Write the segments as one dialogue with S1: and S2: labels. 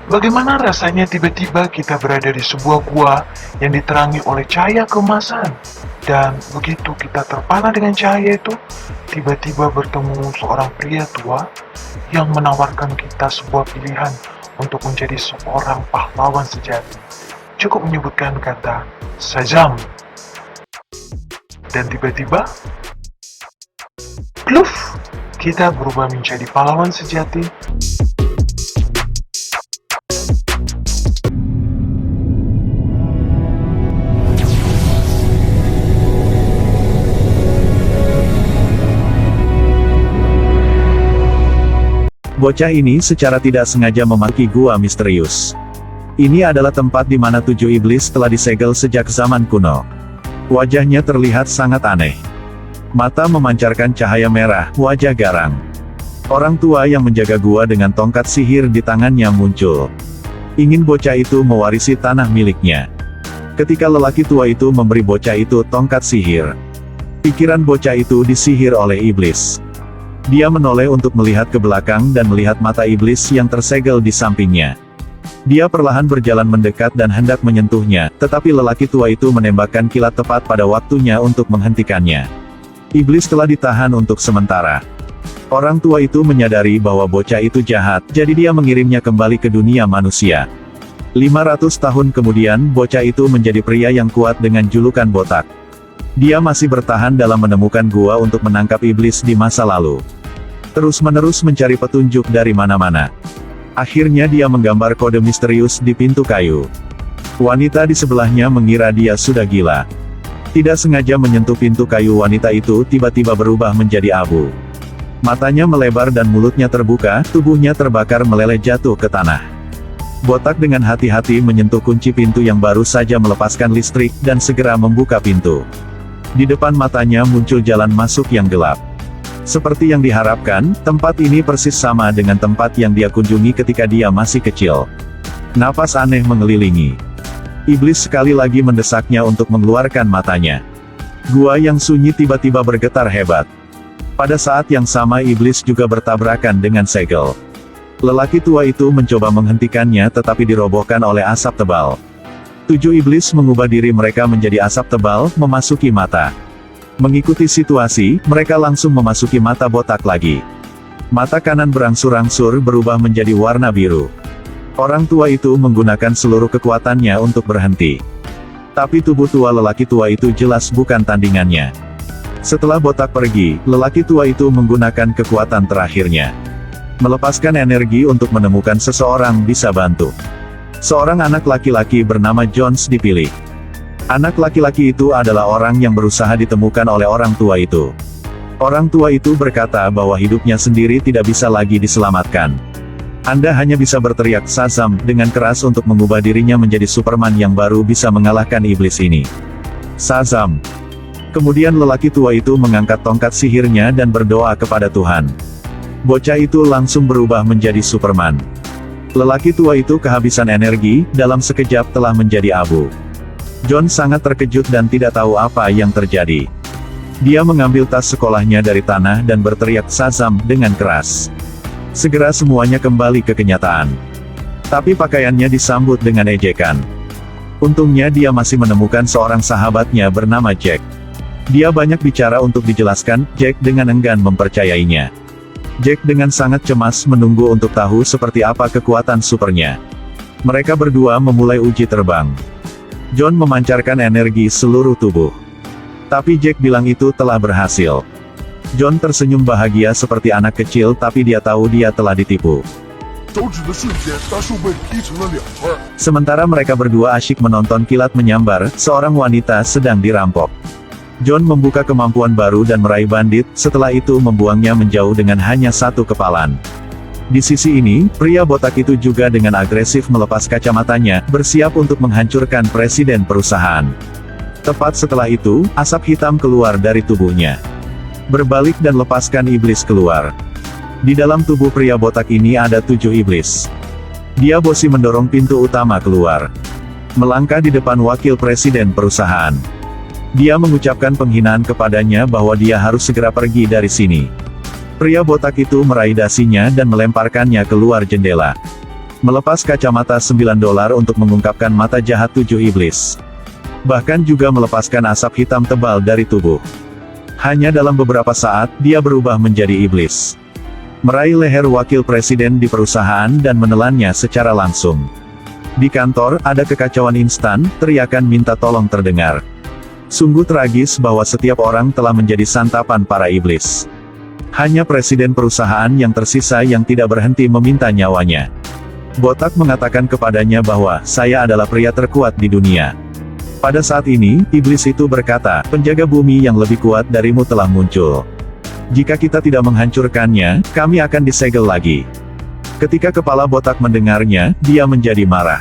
S1: Bagaimana rasanya tiba-tiba kita berada di sebuah gua yang diterangi oleh cahaya keemasan? Dan begitu kita terpana dengan cahaya itu, tiba-tiba bertemu seorang pria tua yang menawarkan kita sebuah pilihan untuk menjadi seorang pahlawan sejati. Cukup menyebutkan kata Shazam. Dan tiba-tiba, pluf, kita berubah menjadi pahlawan sejati.
S2: Bocah ini secara tidak sengaja memasuki gua misterius. Ini adalah tempat di mana 7 iblis telah disegel sejak zaman kuno. Wajahnya terlihat sangat aneh. Mata memancarkan cahaya merah, wajah garang. Orang tua yang menjaga gua dengan tongkat sihir di tangannya muncul. Ingin bocah itu mewarisi tanah miliknya. Ketika lelaki tua itu memberi bocah itu tongkat sihir, pikiran bocah itu disihir oleh iblis. Dia menoleh untuk melihat ke belakang dan melihat mata iblis yang tersegel di sampingnya. Dia perlahan berjalan mendekat dan hendak menyentuhnya, tetapi lelaki tua itu menembakkan kilat tepat pada waktunya untuk menghentikannya. Iblis telah ditahan untuk sementara. Orang tua itu menyadari bahwa bocah itu jahat, jadi dia mengirimnya kembali ke dunia manusia. 500 tahun kemudian, bocah itu menjadi pria yang kuat dengan julukan botak. Dia masih bertahan dalam menemukan gua untuk menangkap iblis di masa lalu. Terus-menerus mencari petunjuk dari mana-mana. Akhirnya dia menggambar kode misterius di pintu kayu. Wanita di sebelahnya mengira dia sudah gila. Tidak sengaja menyentuh pintu kayu, wanita itu tiba-tiba berubah menjadi abu. Matanya melebar dan mulutnya terbuka, tubuhnya terbakar meleleh jatuh ke tanah. Botak dengan hati-hati menyentuh kunci pintu yang baru saja melepaskan listrik, dan segera membuka pintu. Di depan matanya muncul jalan masuk yang gelap. Seperti yang diharapkan, tempat ini persis sama dengan tempat yang dia kunjungi ketika dia masih kecil. Napas aneh mengelilingi. Iblis sekali lagi mendesaknya untuk mengeluarkan matanya. Gua yang sunyi tiba-tiba bergetar hebat. Pada saat yang sama iblis juga bertabrakan dengan segel. Lelaki tua itu mencoba menghentikannya tetapi dirobohkan oleh asap tebal. 7 iblis mengubah diri mereka menjadi asap tebal, memasuki mata. Mengikuti situasi, mereka langsung memasuki mata botak lagi. Mata kanan berangsur-angsur berubah menjadi warna biru. Orang tua itu menggunakan seluruh kekuatannya untuk berhenti. Tapi tubuh tua lelaki tua itu jelas bukan tandingannya. Setelah botak pergi, lelaki tua itu menggunakan kekuatan terakhirnya. Melepaskan energi untuk menemukan seseorang bisa bantu. Seorang anak laki-laki bernama Jones dipilih. Anak laki-laki itu adalah orang yang berusaha ditemukan oleh orang tua itu. Orang tua itu berkata bahwa hidupnya sendiri tidak bisa lagi diselamatkan. Anda hanya bisa berteriak Shazam dengan keras untuk mengubah dirinya menjadi Superman yang baru bisa mengalahkan iblis ini. Shazam. Kemudian lelaki tua itu mengangkat tongkat sihirnya dan berdoa kepada Tuhan. Bocah itu langsung berubah menjadi Superman. Lelaki tua itu kehabisan energi, dalam sekejap telah menjadi abu. John sangat terkejut dan tidak tahu apa yang terjadi. Dia mengambil tas sekolahnya dari tanah dan berteriak Shazam dengan keras. Segera semuanya kembali ke kenyataan. Tapi pakaiannya disambut dengan ejekan. Untungnya dia masih menemukan seorang sahabatnya bernama Jack. Dia banyak bicara untuk dijelaskan, Jack dengan enggan mempercayainya. Jack dengan sangat cemas menunggu untuk tahu seperti apa kekuatan supernya. Mereka berdua memulai uji terbang. John memancarkan energi seluruh tubuh. Tapi Jack bilang itu telah berhasil. John tersenyum bahagia seperti anak kecil tapi dia tahu dia telah ditipu. Sementara mereka berdua asyik menonton kilat menyambar, seorang wanita sedang dirampok. John membuka kemampuan baru dan meraih bandit, setelah itu membuangnya menjauh dengan hanya satu kepalan. Di sisi ini, pria botak itu juga dengan agresif melepas kacamatanya, bersiap untuk menghancurkan presiden perusahaan. Tepat setelah itu, asap hitam keluar dari tubuhnya. Berbalik dan lepaskan iblis keluar. Di dalam tubuh pria botak ini ada 7 iblis. Dia bosi mendorong pintu utama keluar. Melangkah di depan wakil presiden perusahaan. Dia mengucapkan penghinaan kepadanya bahwa dia harus segera pergi dari sini. Pria botak itu meraih dasinya dan melemparkannya keluar jendela. Melepas kacamata $9 untuk mengungkapkan mata jahat 7 iblis. Bahkan juga melepaskan asap hitam tebal dari tubuh. Hanya dalam beberapa saat, dia berubah menjadi iblis. Meraih leher wakil presiden di perusahaan dan menelannya secara langsung. Di kantor, ada kekacauan instan, teriakan minta tolong terdengar. Sungguh tragis bahwa setiap orang telah menjadi santapan para iblis. Hanya presiden perusahaan yang tersisa yang tidak berhenti meminta nyawanya. Botak mengatakan kepadanya bahwa, saya adalah pria terkuat di dunia. Pada saat ini, iblis itu berkata, penjaga bumi yang lebih kuat darimu telah muncul. Jika kita tidak menghancurkannya, kami akan disegel lagi. Ketika kepala botak mendengarnya, dia menjadi marah.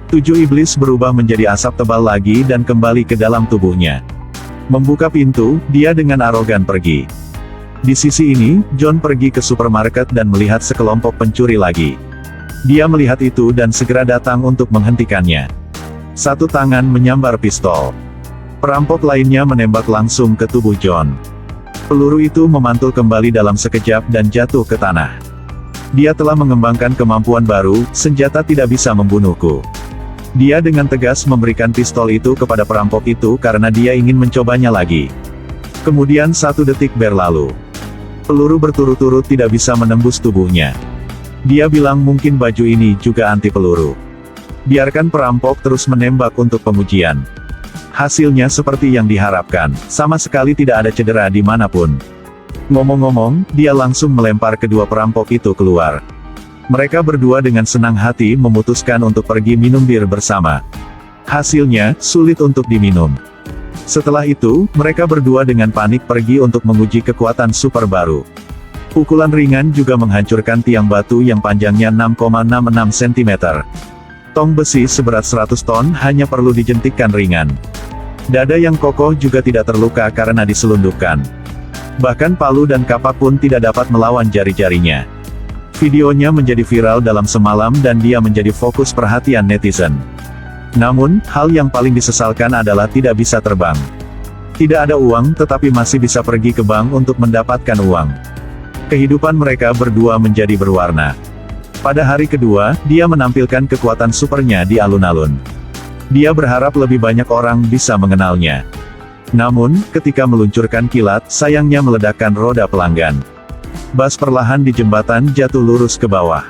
S2: 7 iblis berubah menjadi asap tebal lagi dan kembali ke dalam tubuhnya. Membuka pintu, dia dengan arogan pergi. Di sisi ini, John pergi ke supermarket dan melihat sekelompok pencuri lagi. Dia melihat itu dan segera datang untuk menghentikannya. Satu tangan menyambar pistol. Perampok lainnya menembak langsung ke tubuh John. Peluru itu memantul kembali dalam sekejap dan jatuh ke tanah. Dia telah mengembangkan kemampuan baru, senjata tidak bisa membunuhku. Dia dengan tegas memberikan pistol itu kepada perampok itu karena dia ingin mencobanya lagi. Kemudian 1 detik berlalu. Peluru berturut-turut tidak bisa menembus tubuhnya. Dia bilang mungkin baju ini juga anti peluru. Biarkan perampok terus menembak untuk pengujian. Hasilnya seperti yang diharapkan, sama sekali tidak ada cedera dimanapun. Ngomong-ngomong, dia langsung melempar kedua perampok itu keluar. Mereka berdua dengan senang hati memutuskan untuk pergi minum bir bersama. Hasilnya, sulit untuk diminum. Setelah itu, mereka berdua dengan panik pergi untuk menguji kekuatan super baru. Pukulan ringan juga menghancurkan tiang batu yang panjangnya 6,66 cm. Tong besi seberat 100 ton hanya perlu dijentikkan ringan. Dada yang kokoh juga tidak terluka karena diselundupkan. Bahkan palu dan kapak pun tidak dapat melawan jari-jarinya. Videonya menjadi viral dalam semalam dan dia menjadi fokus perhatian netizen. Namun, hal yang paling disesalkan adalah tidak bisa terbang. Tidak ada uang tetapi masih bisa pergi ke bank untuk mendapatkan uang. Kehidupan mereka berdua menjadi berwarna. Pada hari kedua, dia menampilkan kekuatan supernya di alun-alun. Dia berharap lebih banyak orang bisa mengenalnya. Namun, ketika meluncurkan kilat, sayangnya meledakkan roda pelanggan. Bas perlahan di jembatan jatuh lurus ke bawah.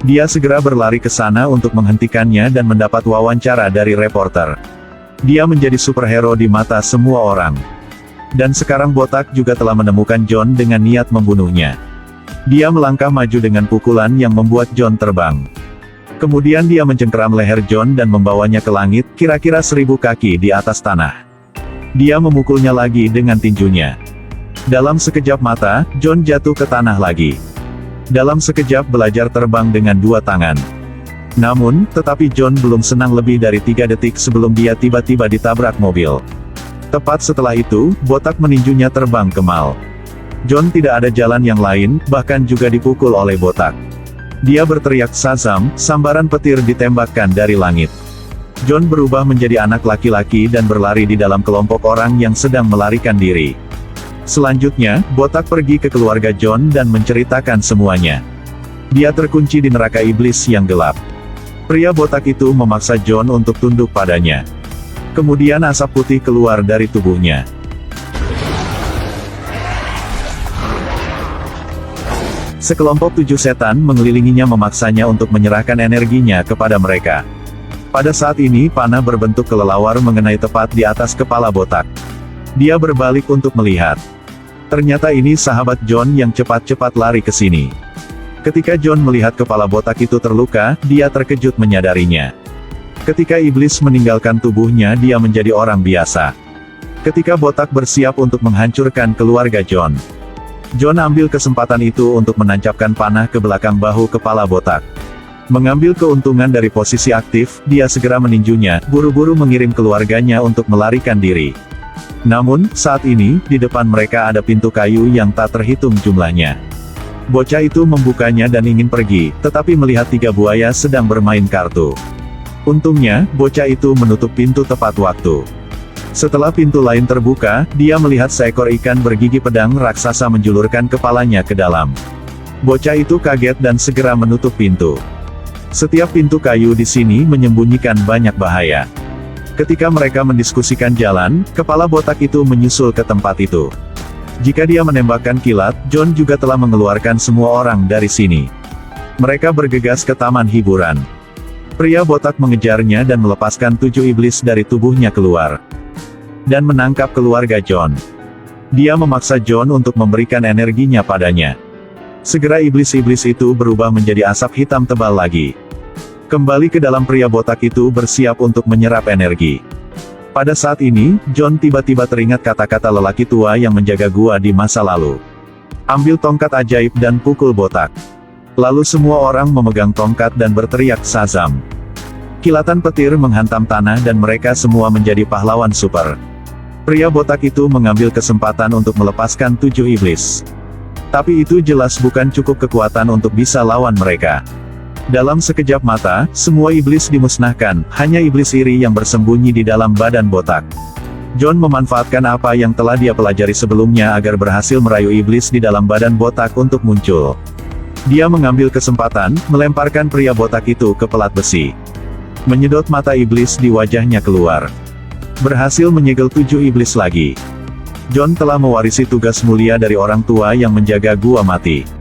S2: Dia segera berlari ke sana untuk menghentikannya dan mendapat wawancara dari reporter. Dia menjadi superhero di mata semua orang. Dan sekarang Botak juga telah menemukan John dengan niat membunuhnya. Dia melangkah maju dengan pukulan yang membuat John terbang. Kemudian dia mencengkeram leher John dan membawanya ke langit, kira-kira 1000 kaki di atas tanah. Dia memukulnya lagi dengan tinjunya. Dalam sekejap mata, John jatuh ke tanah lagi. Dalam sekejap belajar terbang dengan 2 tangan. Namun, tetapi John belum senang lebih dari 3 detik sebelum dia tiba-tiba ditabrak mobil. Tepat setelah itu, Botak meninjunya terbang ke mal. John tidak ada jalan yang lain, bahkan juga dipukul oleh Botak. Dia berteriak Shazam, sambaran petir ditembakkan dari langit. John berubah menjadi anak laki-laki dan berlari di dalam kelompok orang yang sedang melarikan diri. Selanjutnya, Botak pergi ke keluarga John dan menceritakan semuanya. Dia terkunci di neraka iblis yang gelap. Pria botak itu memaksa John untuk tunduk padanya. Kemudian asap putih keluar dari tubuhnya. Sekelompok 7 setan mengelilinginya memaksanya untuk menyerahkan energinya kepada mereka. Pada saat ini panah berbentuk kelelawar mengenai tepat di atas kepala Botak. Dia berbalik untuk melihat. Ternyata ini sahabat John yang cepat-cepat lari ke sini. Ketika John melihat kepala Botak itu terluka, dia terkejut menyadarinya. Ketika iblis meninggalkan tubuhnya, dia menjadi orang biasa. Ketika Botak bersiap untuk menghancurkan keluarga John, John ambil kesempatan itu untuk menancapkan panah ke belakang bahu kepala Botak. Mengambil keuntungan dari posisi aktif, dia segera meninjunya, buru-buru mengirim keluarganya untuk melarikan diri. Namun, saat ini, di depan mereka ada pintu kayu yang tak terhitung jumlahnya. Bocah itu membukanya dan ingin pergi, tetapi melihat 3 buaya sedang bermain kartu. Untungnya, bocah itu menutup pintu tepat waktu. Setelah pintu lain terbuka, dia melihat seekor ikan bergigi pedang raksasa menjulurkan kepalanya ke dalam. Bocah itu kaget dan segera menutup pintu. Setiap pintu kayu di sini menyembunyikan banyak bahaya. Ketika mereka mendiskusikan jalan, kepala botak itu menyusul ke tempat itu. Jika dia menembakkan kilat, John juga telah mengeluarkan semua orang dari sini. Mereka bergegas ke taman hiburan. Pria botak mengejarnya dan melepaskan 7 iblis dari tubuhnya keluar. Dan menangkap keluarga John. Dia memaksa John untuk memberikan energinya padanya. Segera iblis-iblis itu berubah menjadi asap hitam tebal lagi. Kembali ke dalam pria botak itu bersiap untuk menyerap energi. Pada saat ini, John tiba-tiba teringat kata-kata lelaki tua yang menjaga gua di masa lalu. Ambil tongkat ajaib dan pukul botak. Lalu semua orang memegang tongkat dan berteriak Shazam. Kilatan petir menghantam tanah dan mereka semua menjadi pahlawan super. Pria botak itu mengambil kesempatan untuk melepaskan 7 iblis. Tapi itu jelas bukan cukup kekuatan untuk bisa lawan mereka. Dalam sekejap mata, semua iblis dimusnahkan, hanya iblis iri yang bersembunyi di dalam badan botak. John memanfaatkan apa yang telah dia pelajari sebelumnya agar berhasil merayu iblis di dalam badan botak untuk muncul. Dia mengambil kesempatan, melemparkan pria botak itu ke pelat besi. Menyedot mata iblis di wajahnya keluar. Berhasil menyegel 7 iblis lagi. John telah mewarisi tugas mulia dari orang tua yang menjaga gua mati.